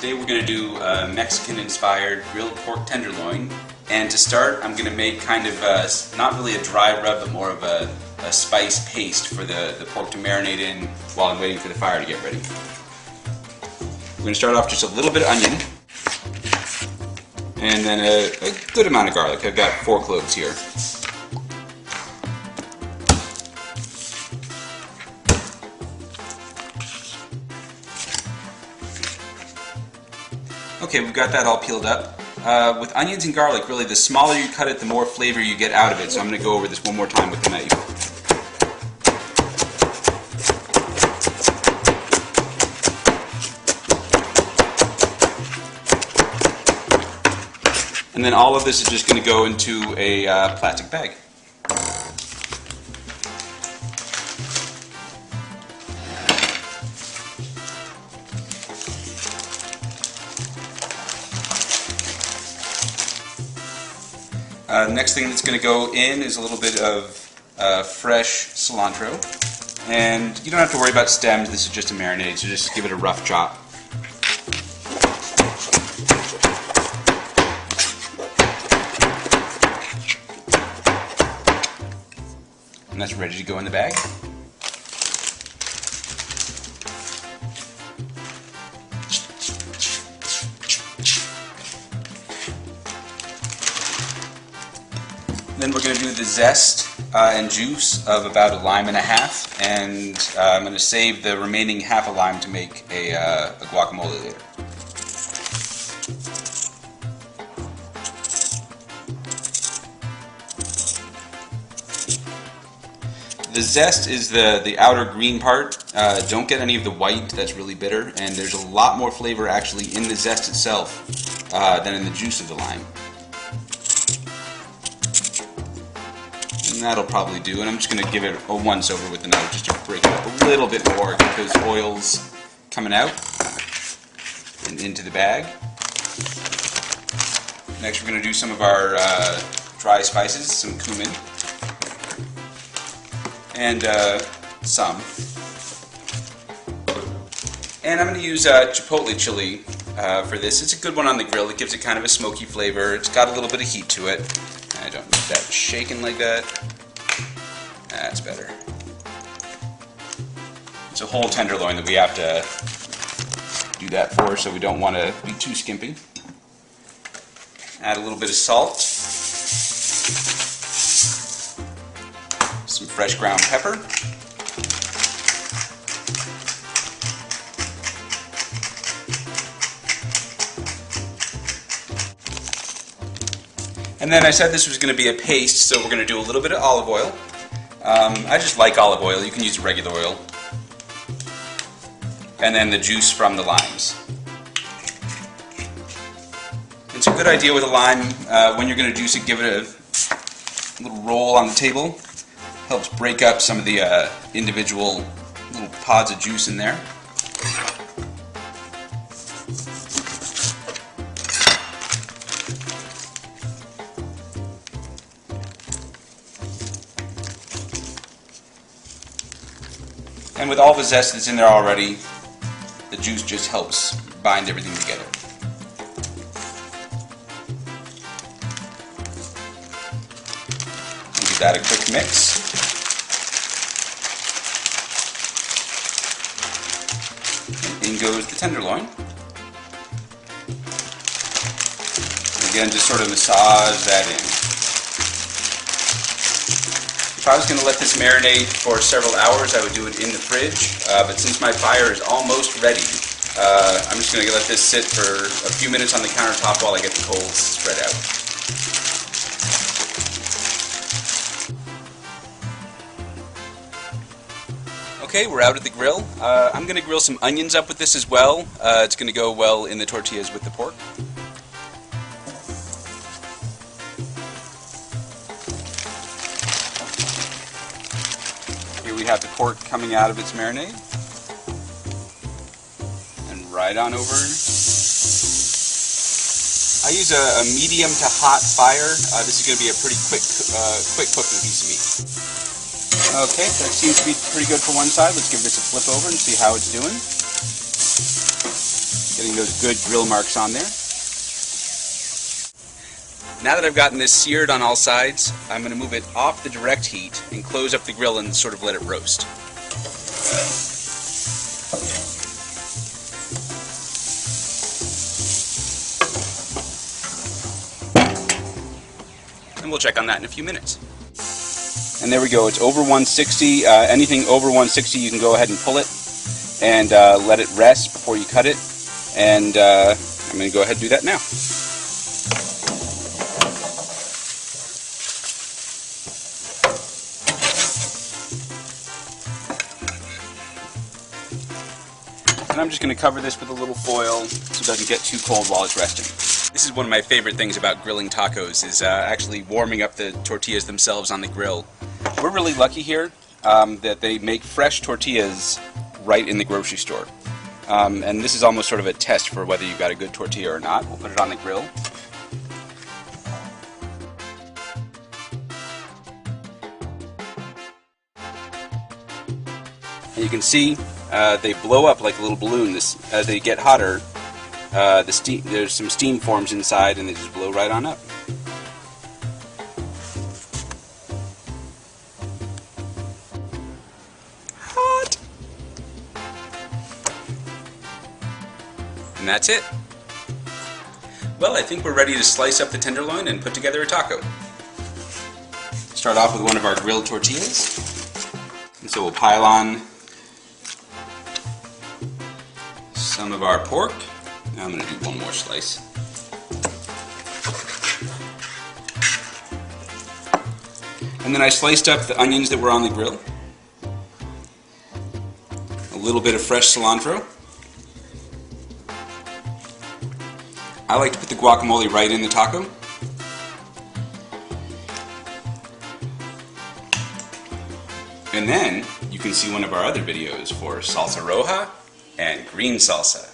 Today we're going to do a Mexican-inspired grilled pork tenderloin, and to start I'm going to make kind of not really a dry rub but more of a spice paste for the pork to marinate in while I'm waiting for the fire to get ready. We're going to start off just a little bit of onion and then a good amount of garlic. I've got 4 cloves here. Okay, we've got that all peeled up. With onions and garlic, really, the smaller you cut it, the more flavor you get out of it. So I'm going to go over this one more time with the knife. And then all of this is just going to go into a plastic bag. Next thing that's going to go in is a little bit of fresh cilantro, and you don't have to worry about stems. This is just a marinade, so just give it a rough chop. And that's ready to go in the bag. Then we're going to do the zest and juice of about 1.5 limes, and I'm going to save the remaining half a lime to make a guacamole later. The zest is the outer green part. Don't get any of the white, that's really bitter, and there's a lot more flavor actually in the zest itself than in the juice of the lime. And that'll probably do, and I'm just going to give it a once over with the knife just to break it up a little bit more, get those oils coming out and into the bag. Next we're going to do some of our dry spices, some cumin, and some. And I'm going to use chipotle chili for this. It's a good one on the grill. It gives it kind of a smoky flavor. It's got a little bit of heat to it. I don't need that shaken like that. That's better. It's a whole tenderloin that we have to do that for, so we don't want to be too skimpy. Add a little bit of salt. Some fresh ground pepper. And then I said this was going to be a paste, so we're going to do a little bit of olive oil. I just like olive oil. You can use regular oil. And then the juice from the limes. It's a good idea with a lime, when you're going to juice it, give it a little roll on the table. Helps break up some of the individual little pods of juice in there. And with all the zest that's in there already, the juice just helps bind everything together. And give that a quick mix. And in goes the tenderloin. And again, just sort of massage that in. If I was going to let this marinate for several hours, I would do it in the fridge, but since my fire is almost ready, I'm just going to let this sit for a few minutes on the countertop while I get the coals spread out. Okay, we're out at the grill. I'm going to grill some onions up with this as well. It's going to go well in the tortillas with the pork. We have the pork coming out of its marinade, and right on over. I use a medium to hot fire. This is going to be a pretty quick cooking piece of meat. Okay, that seems to be pretty good for one side. Let's give this a flip over and see how it's doing. Get Getting those good grill marks on there. Now that I've gotten this seared on all sides, I'm going to move it off the direct heat and close up the grill and sort of let it roast. And we'll check on that in a few minutes. And there we go, it's over 160. Anything over 160 you can go ahead and pull it and let it rest before you cut it. And I'm going to go ahead and do that now. And I'm just going to cover this with a little foil so it doesn't get too cold while it's resting. This is one of my favorite things about grilling tacos, is actually warming up the tortillas themselves on the grill. We're really lucky here that they make fresh tortillas right in the grocery store. And this is almost sort of a test for whether you've got a good tortilla or not. We'll put it on the grill. And you can see they blow up like a little balloon. As they get hotter, there's some steam forms inside and they just blow right on up. Hot! And that's it. Well, I think we're ready to slice up the tenderloin and put together a taco. Start off with one of our grilled tortillas. And so we'll pile on some of our pork. Now I'm going to do one more slice. And then I sliced up the onions that were on the grill. A little bit of fresh cilantro. I like to put the guacamole right in the taco. And then you can see one of our other videos for salsa roja and green salsa.